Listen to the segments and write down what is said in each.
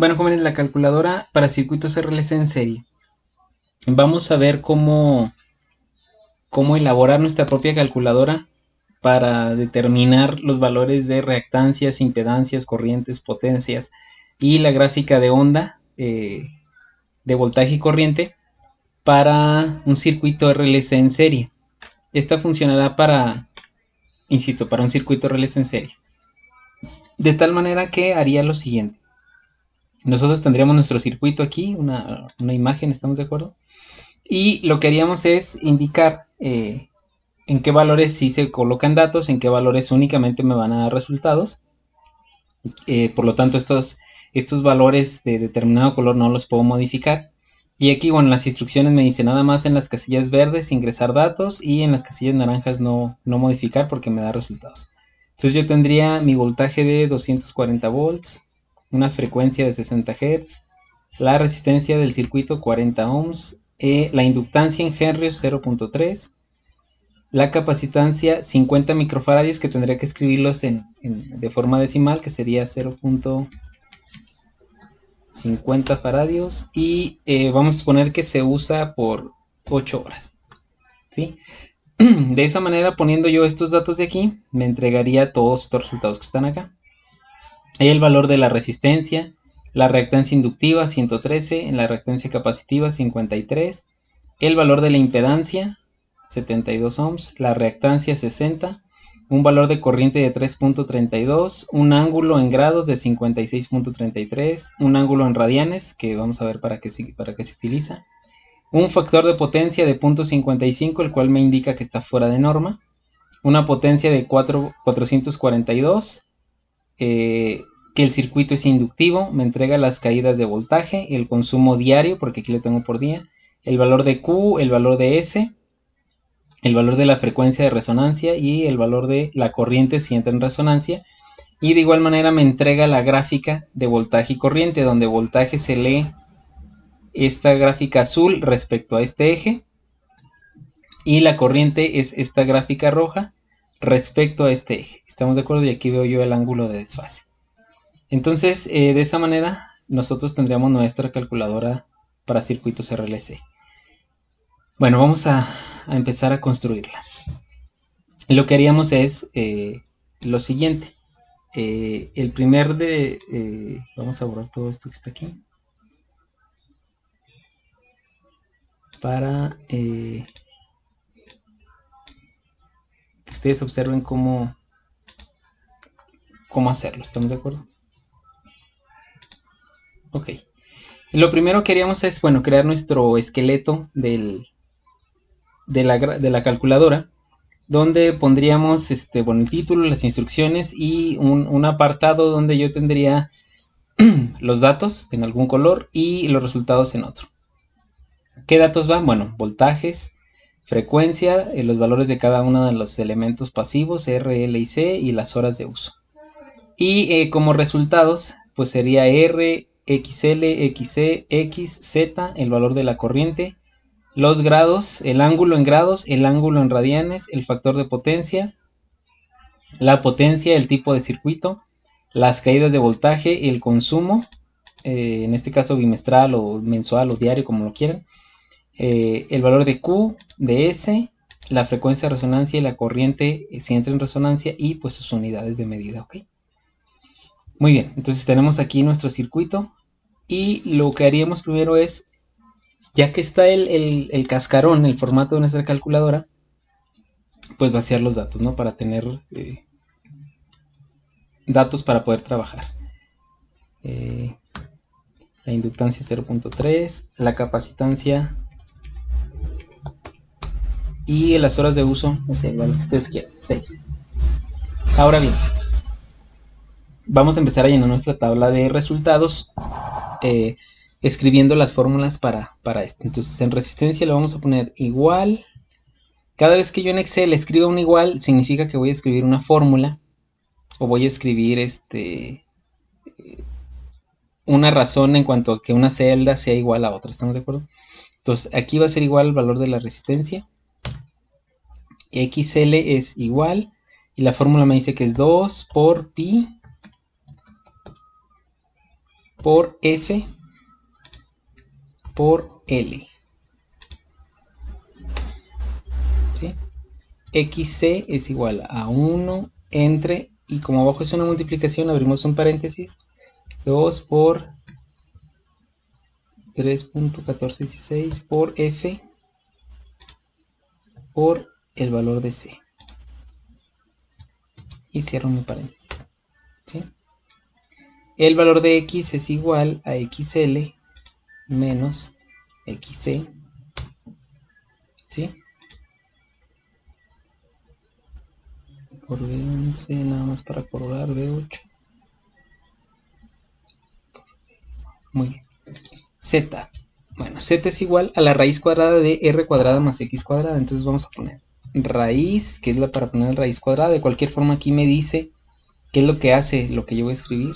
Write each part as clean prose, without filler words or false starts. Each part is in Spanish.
Bueno, jóvenes, la calculadora para circuitos RLC en serie. Vamos a ver cómo elaborar nuestra propia calculadora para determinar los valores de reactancias, impedancias, corrientes, potencias y la gráfica de onda de voltaje y corriente para un circuito RLC en serie. Esta funcionará para un circuito RLC en serie. De tal manera que haría lo siguiente. Nosotros tendríamos nuestro circuito aquí, una imagen, ¿estamos de acuerdo? Y lo que haríamos es indicar en qué valores sí se colocan datos, en qué valores únicamente me van a dar resultados. Por lo tanto, estos valores de determinado color no los puedo modificar. Y aquí, bueno, las instrucciones me dicen nada más en las casillas verdes ingresar datos y en las casillas naranjas no modificar porque me da resultados. Entonces yo tendría mi voltaje de 240 volts, una frecuencia de 60 Hz, la resistencia del circuito 40 ohms, la inductancia en Henry 0.3, la capacitancia 50 microfaradios, que tendría que escribirlos de forma decimal, que sería 0.50 faradios, y vamos a suponer que se usa por 8 horas, ¿sí? De esa manera, poniendo yo estos datos de aquí, me entregaría todos estos resultados que están acá. El valor de la resistencia, la reactancia inductiva 113, en la reactancia capacitiva 53, el valor de la impedancia 72 ohms, la reactancia 60, un valor de corriente de 3.32, un ángulo en grados de 56.33, un ángulo en radianes, que vamos a ver para qué se utiliza, un factor de potencia de 0.55, el cual me indica que está fuera de norma, una potencia de 442, que el circuito es inductivo, me entrega las caídas de voltaje, el consumo diario, porque aquí lo tengo por día, el valor de Q, el valor de S, el valor de la frecuencia de resonancia y el valor de la corriente si entra en resonancia. Y de igual manera me entrega la gráfica de voltaje y corriente, donde voltaje se lee esta gráfica azul respecto a este eje y la corriente es esta gráfica roja respecto a este eje. ¿Estamos de acuerdo? Y aquí veo yo el ángulo de desfase. Entonces, de esa manera, nosotros tendríamos nuestra calculadora para circuitos RLC. Bueno, vamos a empezar a construirla. Lo que haríamos es lo siguiente. El primer de... vamos a borrar todo esto que está aquí. Para que ustedes observen cómo hacerlo. ¿Estamos de acuerdo? Ok. Lo primero que haríamos es, bueno, crear nuestro esqueleto de la calculadora, donde pondríamos el título, las instrucciones y un apartado donde yo tendría los datos en algún color y los resultados en otro. ¿Qué datos van? Bueno, voltajes, frecuencia, los valores de cada uno de los elementos pasivos, R, L y C, y las horas de uso. Y como resultados, pues sería R, XL, XC, X, Z, el valor de la corriente, los grados, el ángulo en grados, el ángulo en radianes, el factor de potencia, la potencia, el tipo de circuito, las caídas de voltaje, el consumo, en este caso bimestral o mensual o diario, como lo quieran, el valor de Q, de S, la frecuencia de resonancia y la corriente si entra en resonancia y pues sus unidades de medida, ¿ok? Muy bien, entonces tenemos aquí nuestro circuito y lo que haríamos primero es, ya que está el cascarón, el formato de nuestra calculadora, pues vaciar los datos, ¿no? Para tener datos para poder trabajar. La inductancia 0.3, la capacitancia y las horas de uso, no sé, igual que ustedes quieran, 6. Ahora bien, vamos a empezar a llenar nuestra tabla de resultados escribiendo las fórmulas para esto. Entonces en resistencia le vamos a poner igual. Cada vez que yo en Excel escriba un igual, significa que voy a escribir una fórmula o voy a escribir una razón en cuanto a que una celda sea igual a otra. ¿Estamos de acuerdo? Entonces aquí va a ser igual el valor de la resistencia. XL es igual. Y la fórmula me dice que es 2 por pi por F por L. ¿Sí? XC es igual a 1 entre, y como abajo es una multiplicación, abrimos un paréntesis, 2 por 3.1416 por F por el valor de C. Y cierro mi paréntesis. ¿Sí? El valor de X es igual a XL menos XC. ¿Sí? Por B11, nada más para corroborar, B8. Muy bien. Z. Bueno, Z es igual a la raíz cuadrada de R cuadrada más X cuadrada. Entonces vamos a poner raíz, que es la para poner raíz cuadrada. De cualquier forma aquí me dice qué es lo que hace lo que yo voy a escribir.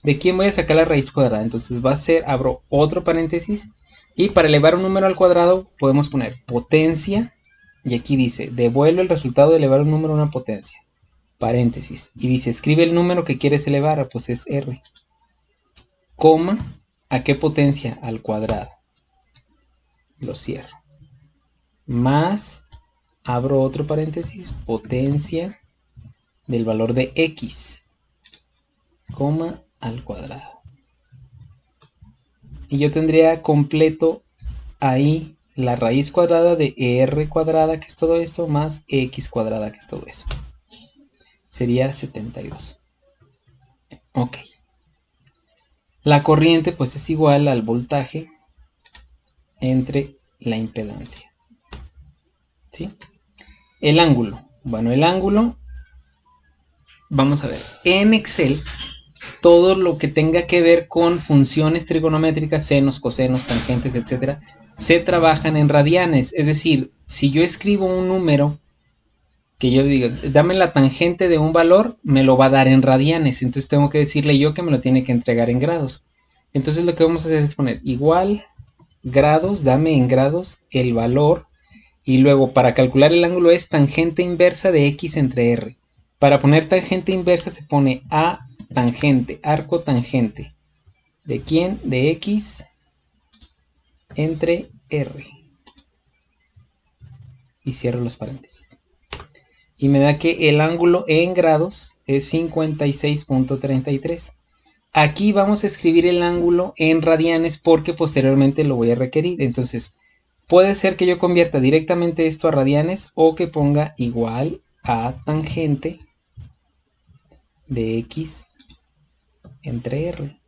¿De quién voy a sacar la raíz cuadrada? Entonces va a ser, abro otro paréntesis. Y para elevar un número al cuadrado podemos poner potencia. Y aquí dice, devuelve el resultado de elevar un número a una potencia. Paréntesis. Y dice, escribe el número que quieres elevar. Pues es R. Coma. ¿A qué potencia? Al cuadrado. Lo cierro. Más, abro otro paréntesis, potencia del valor de X, coma, al cuadrado. Y yo tendría completo ahí la raíz cuadrada de R cuadrada, que es todo eso, más X cuadrada, que es todo eso. Sería 72. Ok. La corriente pues es igual al voltaje entre la impedancia. ¿Sí? El ángulo. Bueno, el ángulo, vamos a ver, en Excel, todo lo que tenga que ver con funciones trigonométricas, senos, cosenos, tangentes, etcétera, se trabajan en radianes. Es decir, si yo escribo un número que yo digo, dame la tangente de un valor, me lo va a dar en radianes. Entonces tengo que decirle yo que me lo tiene que entregar en grados. Entonces lo que vamos a hacer es poner igual grados, dame en grados el valor. Y luego para calcular el ángulo es tangente inversa de X entre R. Para poner tangente inversa se pone A tangente, arco tangente. ¿De quién? De X entre R. Y cierro los paréntesis. Y me da que el ángulo en grados es 56.33. Aquí vamos a escribir el ángulo en radianes porque posteriormente lo voy a requerir. Entonces, puede ser que yo convierta directamente esto a radianes o que ponga igual a tangente de X entre R.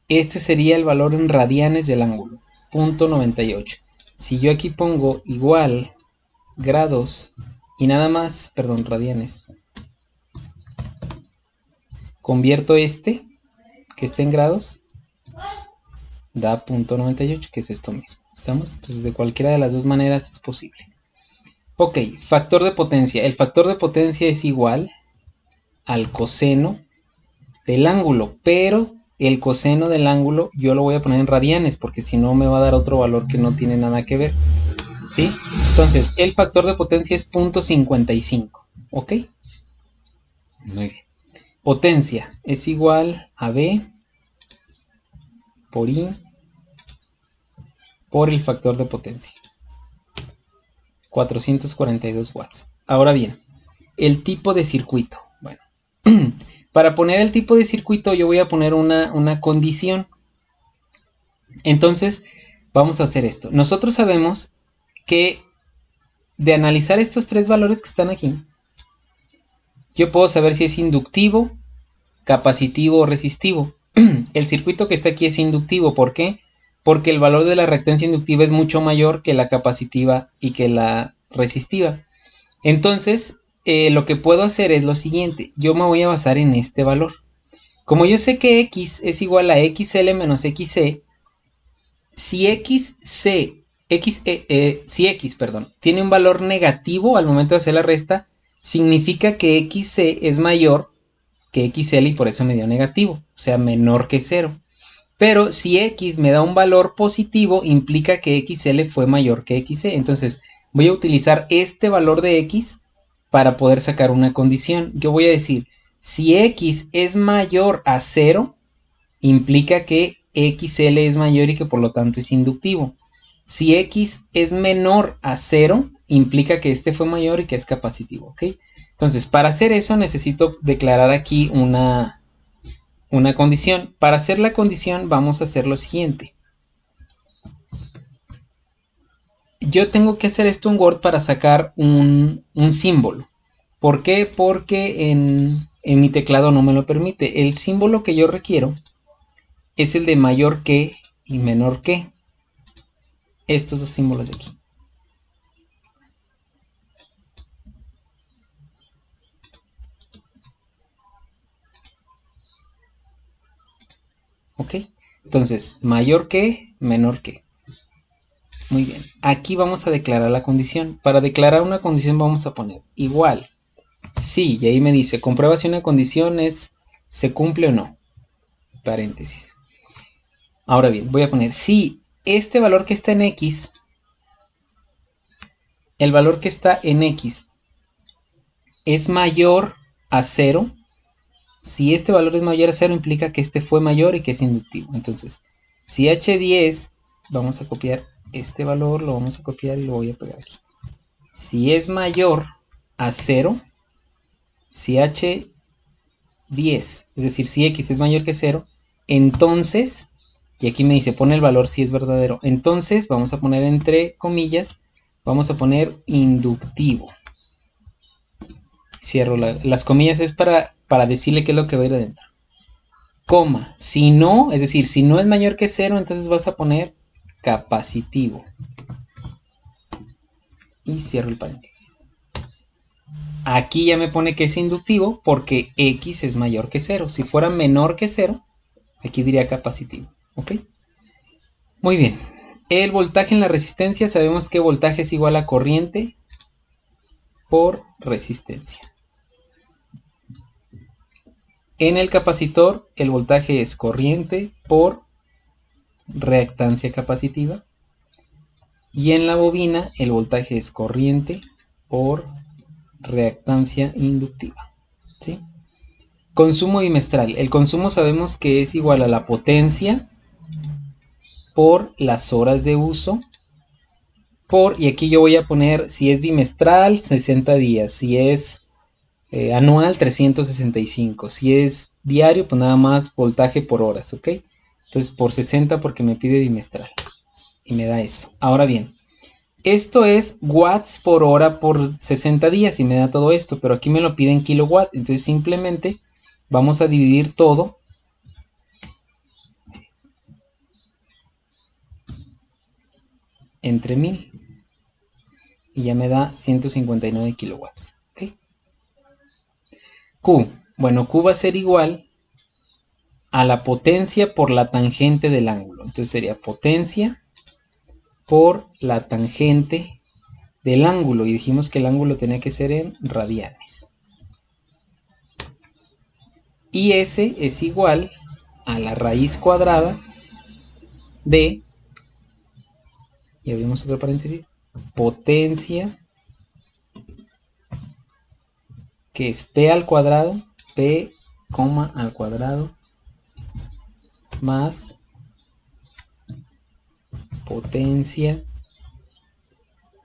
Este sería el valor en radianes del ángulo, 0.98. Si yo aquí pongo igual grados y nada más, perdón, radianes, convierto este, que está en grados, da 0.98, que es esto mismo. ¿Estamos? Entonces de cualquiera de las dos maneras es posible. Ok, factor de potencia. El factor de potencia es igual al coseno del ángulo, pero el coseno del ángulo yo lo voy a poner en radianes porque si no me va a dar otro valor que no tiene nada que ver. ¿Sí? Entonces, el factor de potencia es 0.55. ¿Ok? Muy bien. Potencia es igual a B por I por el factor de potencia. 442 watts. Ahora bien, el tipo de circuito. Bueno, para poner el tipo de circuito yo voy a poner una condición. Entonces, vamos a hacer esto. Nosotros sabemos que de analizar estos tres valores que están aquí, yo puedo saber si es inductivo, capacitivo o resistivo. El circuito que está aquí es inductivo. ¿Por qué? Porque el valor de la reactancia inductiva es mucho mayor que la capacitiva y que la resistiva. Entonces, lo que puedo hacer es lo siguiente. Yo me voy a basar en este valor. Como yo sé que X es igual a XL menos XC, si X tiene un valor negativo al momento de hacer la resta, significa que XC es mayor que XL y por eso me dio negativo, o sea, menor que 0. Pero si X me da un valor positivo, implica que XL fue mayor que XC. Entonces, voy a utilizar este valor de X para poder sacar una condición. Yo voy a decir, Si X es mayor a 0, implica que XL es mayor y que por lo tanto es inductivo. Si X es menor a 0, implica que este fue mayor y que es capacitivo, ¿ok? Entonces, para hacer eso necesito declarar aquí una condición. Para hacer la condición vamos a hacer lo siguiente. Yo tengo que hacer esto en Word para sacar un símbolo. ¿Por qué? Porque en mi teclado no me lo permite. El símbolo que yo requiero es el de mayor que y menor que. Estos dos símbolos de aquí. ¿Ok? Entonces, mayor que, menor que. Muy bien. Aquí vamos a declarar la condición. Para declarar una condición vamos a poner igual. Sí, y ahí me dice, comprueba si una condición se cumple o no. Paréntesis. Ahora bien, voy a poner si este valor que está en X, el valor que está en X es mayor a 0. Si este valor es mayor a 0 implica que este fue mayor y que es inductivo. Entonces, si H10, vamos a copiar este valor, lo vamos a copiar y lo voy a pegar aquí. Si es mayor a 0, si H10, es decir, si X es mayor que 0, entonces, y aquí me dice pone el valor si es verdadero, entonces vamos a poner entre comillas, vamos a poner inductivo. Cierro las comillas, es para decirle qué es lo que va a ir adentro. Coma, si no, es decir, si no es mayor que 0, entonces vas a poner capacitivo. Y cierro el paréntesis. Aquí ya me pone que es inductivo porque X es mayor que 0. Si fuera menor que 0, aquí diría capacitivo. ¿Ok? Muy bien. El voltaje en la resistencia, sabemos que voltaje es igual a corriente por resistencia. En el capacitor, el voltaje es corriente por reactancia capacitiva. Y en la bobina, el voltaje es corriente por reactancia inductiva. ¿Sí? Consumo bimestral. El consumo sabemos que es igual a la potencia por las horas de uso por, y aquí yo voy a poner si es bimestral 60 días, si es anual 365, si es diario pues nada más voltaje por horas, ¿ok? Entonces por 60 porque me pide bimestral y me da eso. Ahora bien, esto es watts por hora por 60 días y me da todo esto, pero aquí me lo pide en kilowatt, entonces simplemente vamos a dividir todo entre 1000 y ya me da 159 kilowatts. ¿Okay? Q, bueno, Q va a ser igual a la potencia por la tangente del ángulo. Entonces sería potencia por la tangente del ángulo. Y dijimos que el ángulo tenía que ser en radianes. Y S es igual a la raíz cuadrada de, y abrimos otro paréntesis, potencia, que es P al cuadrado, P, al cuadrado, más potencia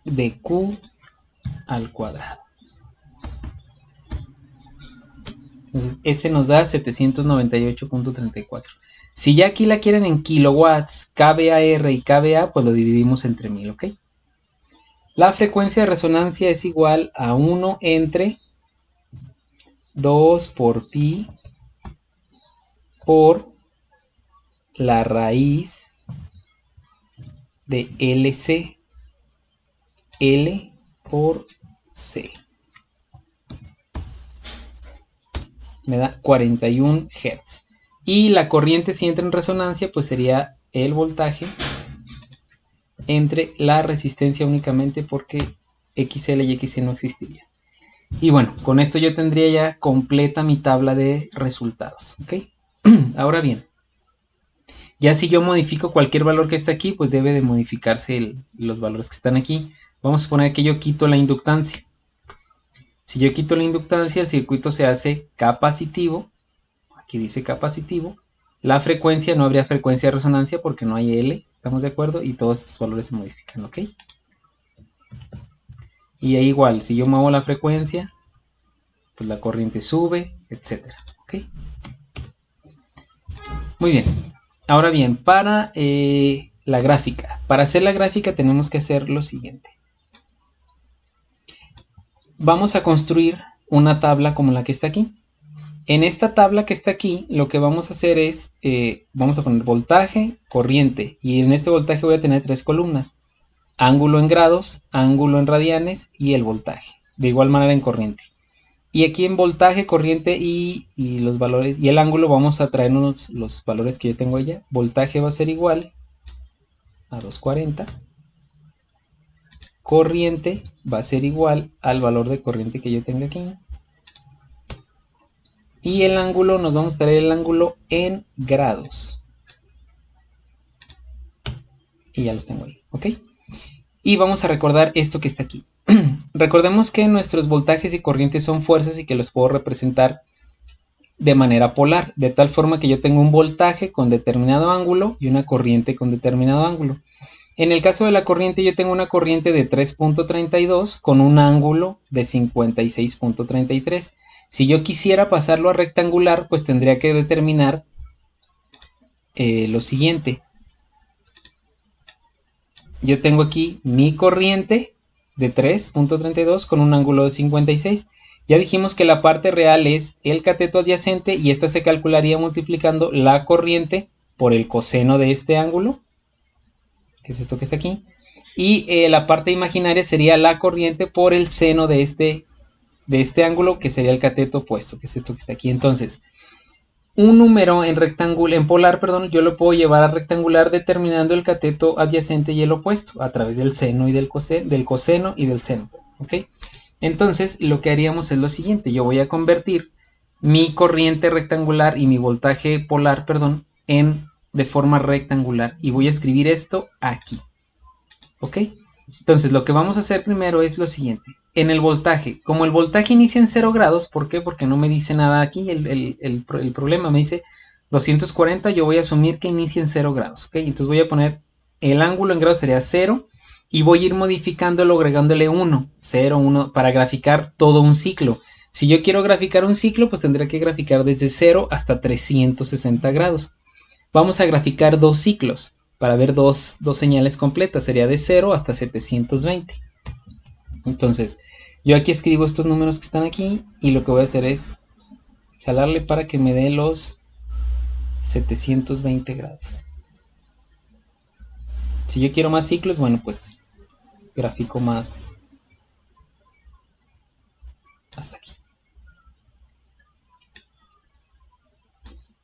de Q al cuadrado. Entonces, ese nos da 798.34. Si ya aquí la quieren en kilowatts, kVAR y kVA, pues lo dividimos entre 1000, ¿ok? La frecuencia de resonancia es igual a 1 entre 2 por pi por la raíz de LC. L por C. Me da 41 Hz. Y la corriente si entra en resonancia, pues sería el voltaje entre la resistencia únicamente porque XL y XC no existiría. Y bueno, con esto yo tendría ya completa mi tabla de resultados. ¿Ok? Ahora bien, ya si yo modifico cualquier valor que esté aquí, pues debe de modificarse los valores que están aquí. Vamos a suponer que yo quito la inductancia. Si yo quito la inductancia, el circuito se hace capacitivo. Aquí dice capacitivo. La frecuencia, no habría frecuencia de resonancia porque no hay L, ¿estamos de acuerdo? Y todos estos valores se modifican, ¿ok? Y ahí igual, si yo muevo la frecuencia, pues la corriente sube, etcétera, ¿ok? Muy bien. Ahora bien, para la gráfica. Para hacer la gráfica tenemos que hacer lo siguiente. Vamos a construir una tabla como la que está aquí. En esta tabla que está aquí, lo que vamos a hacer es, vamos a poner voltaje, corriente, y en este voltaje voy a tener 3 columnas. Ángulo en grados, ángulo en radianes y el voltaje. De igual manera en corriente. Y aquí en voltaje, corriente y los valores, y el ángulo vamos a traernos los valores que yo tengo allá. Voltaje va a ser igual a 240. Corriente va a ser igual al valor de corriente que yo tenga aquí. Y el ángulo, nos vamos a traer el ángulo en grados. Y ya los tengo ahí, ¿ok? Y vamos a recordar esto que está aquí. Recordemos que nuestros voltajes y corrientes son fuerzas y que los puedo representar de manera polar, de tal forma que yo tengo un voltaje con determinado ángulo y una corriente con determinado ángulo. En el caso de la corriente, yo tengo una corriente de 3.32 con un ángulo de 56.33. Si yo quisiera pasarlo a rectangular, pues tendría que determinar lo siguiente. Yo tengo aquí mi corriente de 3.32 con un ángulo de 56. Ya dijimos que la parte real es el cateto adyacente y esta se calcularía multiplicando la corriente por el coseno de este ángulo, que es esto que está aquí, y la parte imaginaria sería la corriente por el seno de este ángulo, que sería el cateto opuesto, que es esto que está aquí. Entonces, un número en polar, yo lo puedo llevar a rectangular determinando el cateto adyacente y el opuesto a través del seno y del coseno y del seno, ¿ok? Entonces, lo que haríamos es lo siguiente. Yo voy a convertir mi corriente rectangular y mi voltaje polar, de forma rectangular. Y voy a escribir esto aquí, ¿ok? Entonces, lo que vamos a hacer primero es lo siguiente. En el voltaje, como el voltaje inicia en 0 grados, ¿por qué? Porque no me dice nada aquí, el problema me dice 240, yo voy a asumir que inicia en 0 grados, ¿ok? Entonces voy a poner el ángulo en grados sería 0 y voy a ir modificándolo agregándole 1, 0, 1, para graficar todo un ciclo. Si yo quiero graficar un ciclo, pues tendré que graficar desde 0 hasta 360 grados. Vamos a graficar dos ciclos para ver dos señales completas, sería de 0 hasta 720. Entonces, yo aquí escribo estos números que están aquí y lo que voy a hacer es jalarle para que me dé los 720 grados. Si yo quiero más ciclos, bueno, pues grafico más hasta aquí.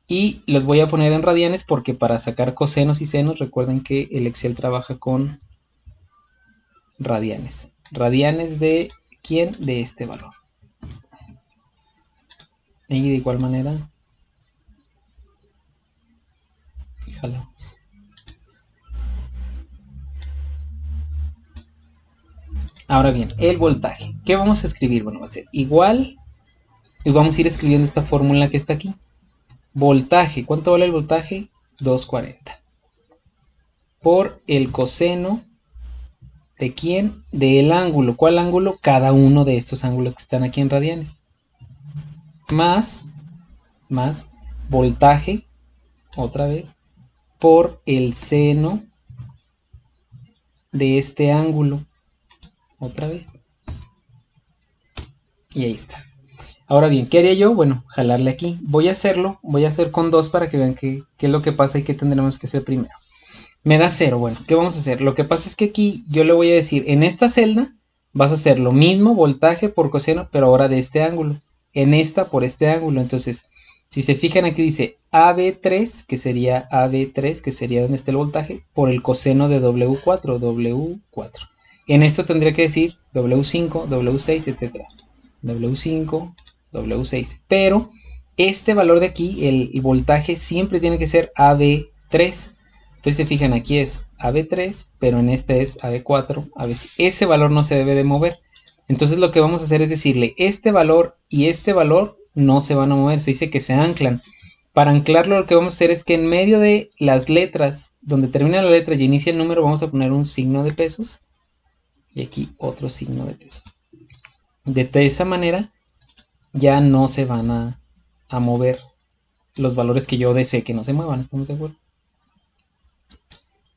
Y los voy a poner en radianes porque para sacar cosenos y senos, recuerden que el Excel trabaja con radianes. ¿Radianes de quién? De este valor. Y de igual manera, jalamos. Ahora bien, el voltaje. ¿Qué vamos a escribir? Bueno, va a ser igual. Y vamos a ir escribiendo esta fórmula que está aquí. Voltaje. ¿Cuánto vale el voltaje? 240. Por el coseno de quién? Del ángulo. ¿Cuál ángulo? Cada uno de estos ángulos que están aquí en radianes. Más voltaje, otra vez, por el seno de este ángulo. Otra vez. Y ahí está. Ahora bien, ¿qué haría yo? Bueno, jalarle aquí. Voy a hacer con 2 para que vean qué es lo que pasa y qué tendremos que hacer primero. Me da 0, bueno, ¿qué vamos a hacer? Lo que pasa es que aquí yo le voy a decir, en esta celda vas a hacer lo mismo, voltaje por coseno, pero ahora de este ángulo. En esta por este ángulo. Entonces, si se fijan aquí dice AB3, que sería donde está el voltaje, por el coseno de W4. En esta tendría que decir W5, W6, etc. W5, W6. Pero este valor de aquí, el voltaje, siempre tiene que ser AB3. Entonces se fijan, aquí es AB3, pero en este es AB4, AB6. Ese valor no se debe de mover. Entonces lo que vamos a hacer es decirle, este valor y este valor no se van a mover, se dice que se anclan. Para anclarlo lo que vamos a hacer es que en medio de las letras, donde termina la letra y inicia el número, vamos a poner un signo de pesos. Y aquí otro signo de pesos. De esa manera ya no se van a mover los valores que yo desee que no se muevan, ¿estamos de acuerdo?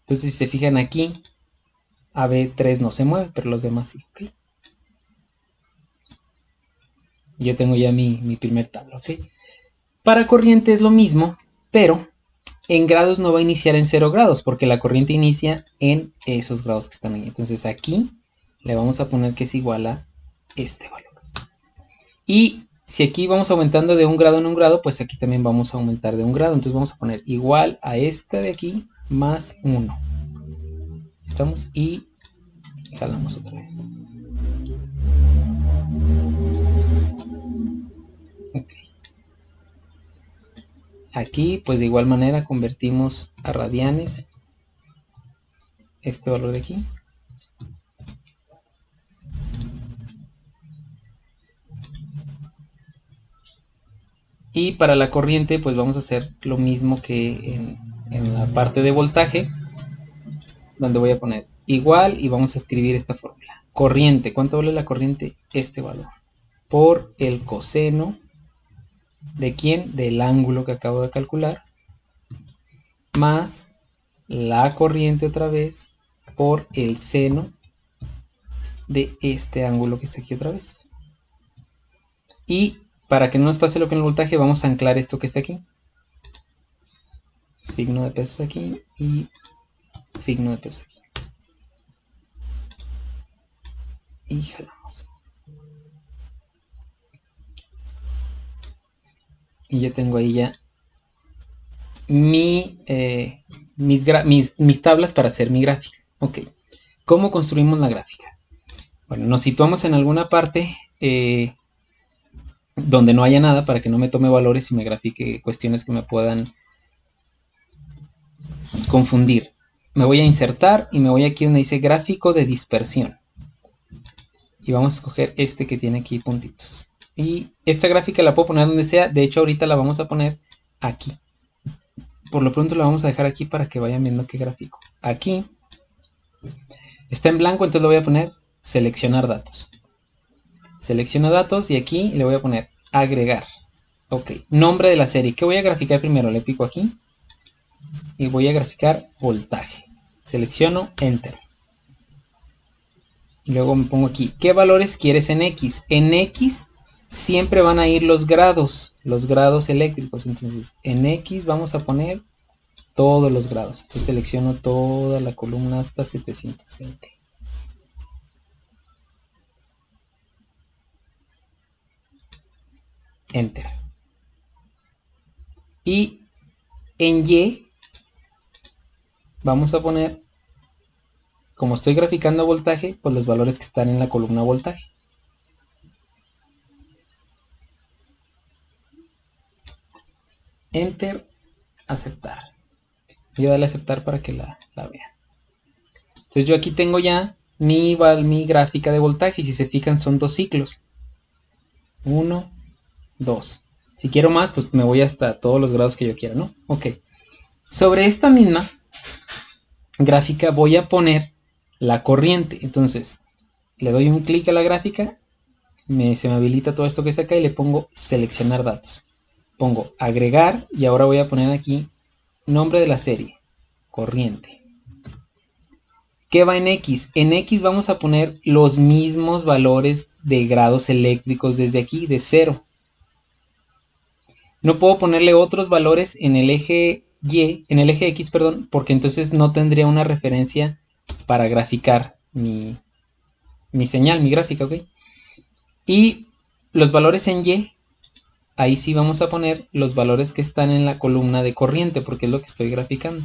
Entonces si se fijan aquí, AB3 no se mueve, pero los demás sí, ¿ok? Yo tengo ya mi primer tabla, ¿ok? Para corriente es lo mismo, pero en grados no va a iniciar en 0 grados, porque la corriente inicia en esos grados que están ahí. Entonces aquí le vamos a poner que es igual a este valor. Y si aquí vamos aumentando de 1 grado en 1 grado, pues aquí también vamos a aumentar de 1 grado. Entonces vamos a poner igual a esta de aquí más 1. Estamos y jalamos otra vez. Ok. Aquí pues de igual manera convertimos a radianes este valor de aquí. Y para la corriente pues vamos a hacer lo mismo que en la parte de voltaje, donde voy a poner igual y vamos a escribir esta fórmula. Corriente, ¿cuánto vale la corriente? Este valor. Por el coseno ¿de quién? Del ángulo que acabo de calcular, más la corriente otra vez por el seno de este ángulo que está aquí otra vez. Y para que no nos pase lo que en el voltaje, vamos a anclar esto que está aquí. Signo de pesos aquí y signo de pesos aquí. Y jalamos. Y yo tengo ahí ya mis tablas para hacer mi gráfica. Ok. ¿Cómo construimos la gráfica? Bueno, nos situamos en alguna parte donde no haya nada para que no me tome valores y me grafique cuestiones que me puedan confundir. Me voy a insertar y me voy aquí donde dice gráfico de dispersión. Y vamos a escoger este que tiene aquí puntitos. Y esta gráfica la puedo poner donde sea. De hecho ahorita la vamos a poner aquí. Por lo pronto la vamos a dejar aquí para que vayan viendo qué gráfico. Aquí está en blanco, entonces le voy a poner seleccionar datos. Selecciono datos y aquí le voy a poner agregar. Ok, nombre de la serie. ¿Qué voy a graficar primero? Le pico aquí y voy a graficar voltaje. Selecciono Enter. Y luego me pongo aquí. ¿Qué valores quieres en X? En X siempre van a ir los grados eléctricos. Entonces en X vamos a poner todos los grados. Entonces selecciono toda la columna hasta 720. Enter. Y en Y vamos a poner, como estoy graficando voltaje, pues los valores que están en la columna voltaje. Enter, aceptar. Voy a darle a aceptar para que la vean. Entonces yo aquí tengo ya mi gráfica de voltaje. Y si se fijan son 2 ciclos. 1, 2. Si quiero más, pues me voy hasta todos los grados que yo quiera, ¿no? Ok. Sobre esta misma gráfica voy a poner la corriente. Entonces le doy un clic a la gráfica. Se me habilita todo esto que está acá y le pongo seleccionar datos. Pongo agregar y ahora voy a poner aquí nombre de la serie, corriente. ¿Qué va en X? En X vamos a poner los mismos valores de grados eléctricos desde aquí, de 0. No puedo ponerle otros valores en el eje Y, en el eje X, perdón, porque entonces no tendría una referencia para graficar mi señal, mi gráfica, ¿ok? Y los valores en Y, ahí sí vamos a poner los valores que están en la columna de corriente, porque es lo que estoy graficando.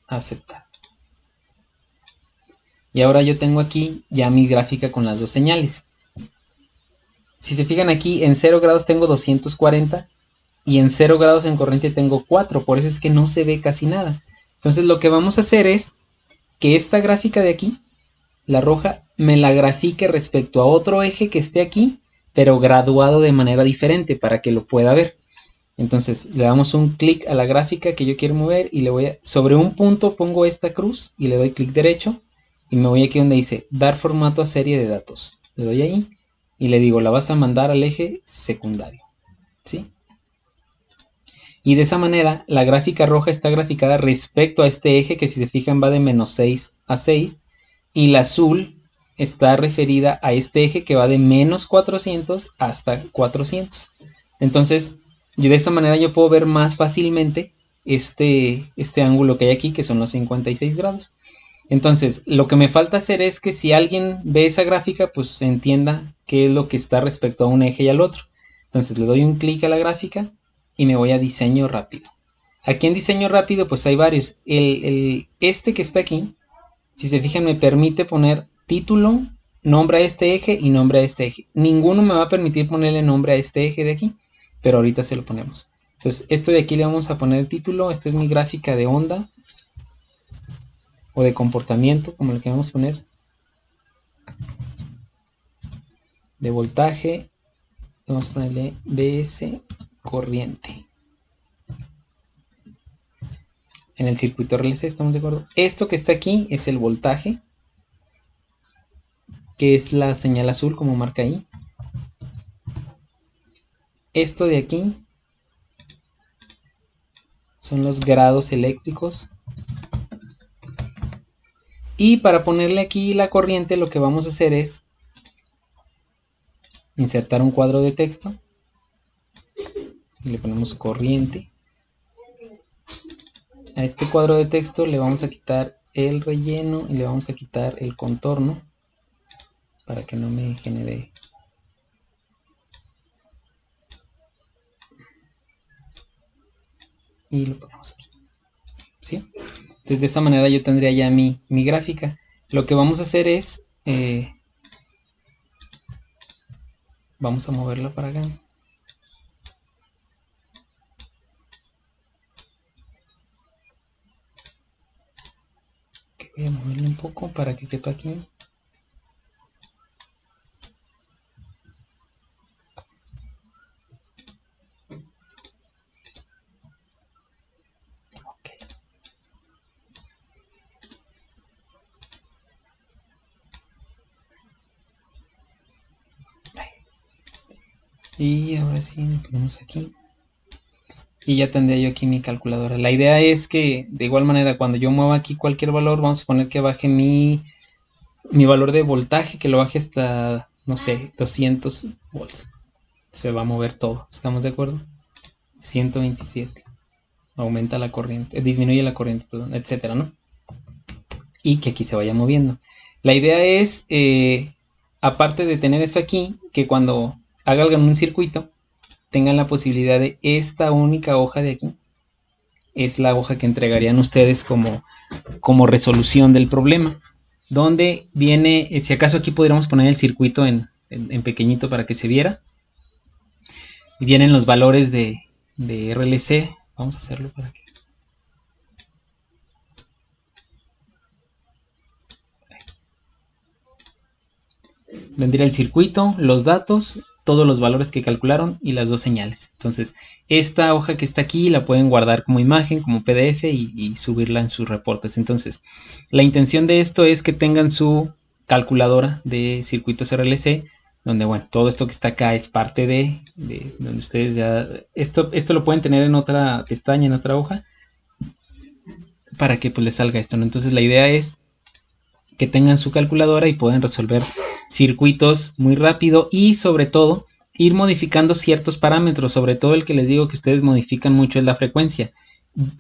Aceptar. Y ahora yo tengo aquí ya mi gráfica con las dos señales. Si se fijan aquí, en 0 grados tengo 240 y en 0 grados en corriente tengo 4, por eso es que no se ve casi nada. Entonces lo que vamos a hacer es que esta gráfica de aquí, la roja, me la grafique respecto a otro eje que esté aquí, pero graduado de manera diferente para que lo pueda ver. Entonces le damos un clic a la gráfica que yo quiero mover y le voy a, sobre un punto pongo esta cruz y le doy clic derecho y me voy aquí donde dice dar formato a serie de datos. Le doy ahí y le digo la vas a mandar al eje secundario, ¿sí? Y de esa manera la gráfica roja está graficada respecto a este eje que si se fijan va de menos 6 a 6 y la azul está referida a este eje que va de menos 400 hasta 400. Entonces yo de esta manera yo puedo ver más fácilmente este ángulo que hay aquí que son los 56 grados. Entonces lo que me falta hacer es que si alguien ve esa gráfica pues entienda qué es lo que está respecto a un eje y al otro. Entonces le doy un clic a la gráfica y me voy a diseño rápido. Aquí en diseño rápido pues hay varios. Este que está aquí, si se fijan me permite poner título, nombre a este eje y nombre a este eje. Ninguno me va a permitir ponerle nombre a este eje de aquí, pero ahorita se lo ponemos. Entonces esto de aquí le vamos a poner el título. Esta es mi gráfica de onda o de comportamiento, como le queramos poner, de voltaje. Vamos a ponerle BS corriente. En el circuito RLC, ¿estamos de acuerdo? Esto que está aquí es el voltaje, que es la señal azul como marca ahí. Esto de aquí son los grados eléctricos. Y para ponerle aquí la corriente lo que vamos a hacer es insertar un cuadro de texto. Y le ponemos corriente. A este cuadro de texto le vamos a quitar el relleno y le vamos a quitar el contorno para que no me genere y lo ponemos aquí, ¿sí? Entonces de esa manera yo tendría ya mi gráfica. Lo que vamos a hacer es vamos a moverla para acá. Voy a moverle un poco para que quepa aquí. Okay. Y ahora sí le ponemos aquí. Y ya tendría yo aquí mi calculadora. La idea es que de igual manera cuando yo mueva aquí cualquier valor, vamos a suponer que baje mi valor de voltaje, que lo baje hasta, no sé, 200 volts. Se va a mover todo, ¿estamos de acuerdo? 127. Aumenta la corriente, disminuye la corriente, perdón, etcétera, ¿no? Y que aquí se vaya moviendo. La idea es, aparte de tener esto aquí, que cuando hagan un circuito, tengan la posibilidad de esta única hoja de aquí. Es la hoja que entregarían ustedes como resolución del problema. Donde viene, si acaso aquí podríamos poner el circuito en pequeñito para que se viera. Y vienen los valores de RLC. Vamos a hacerlo para que... Vendría el circuito, los datos, todos los valores que calcularon y las dos señales. Entonces, esta hoja que está aquí la pueden guardar como imagen, como PDF y subirla en sus reportes. Entonces, la intención de esto es que tengan su calculadora de circuitos RLC, donde, bueno, todo esto que está acá es parte de donde ustedes ya... Esto lo pueden tener en otra pestaña, en otra hoja, para que pues les salga esto, ¿no? Entonces, la idea es que tengan su calculadora y puedan resolver circuitos muy rápido y sobre todo ir modificando ciertos parámetros, sobre todo el que les digo que ustedes modifican mucho es la frecuencia.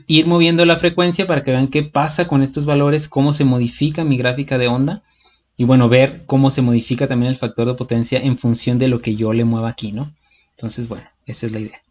Ir moviendo la frecuencia para que vean qué pasa con estos valores, cómo se modifica mi gráfica de onda y bueno, ver cómo se modifica también el factor de potencia en función de lo que yo le mueva aquí, ¿no? Entonces, bueno, esa es la idea.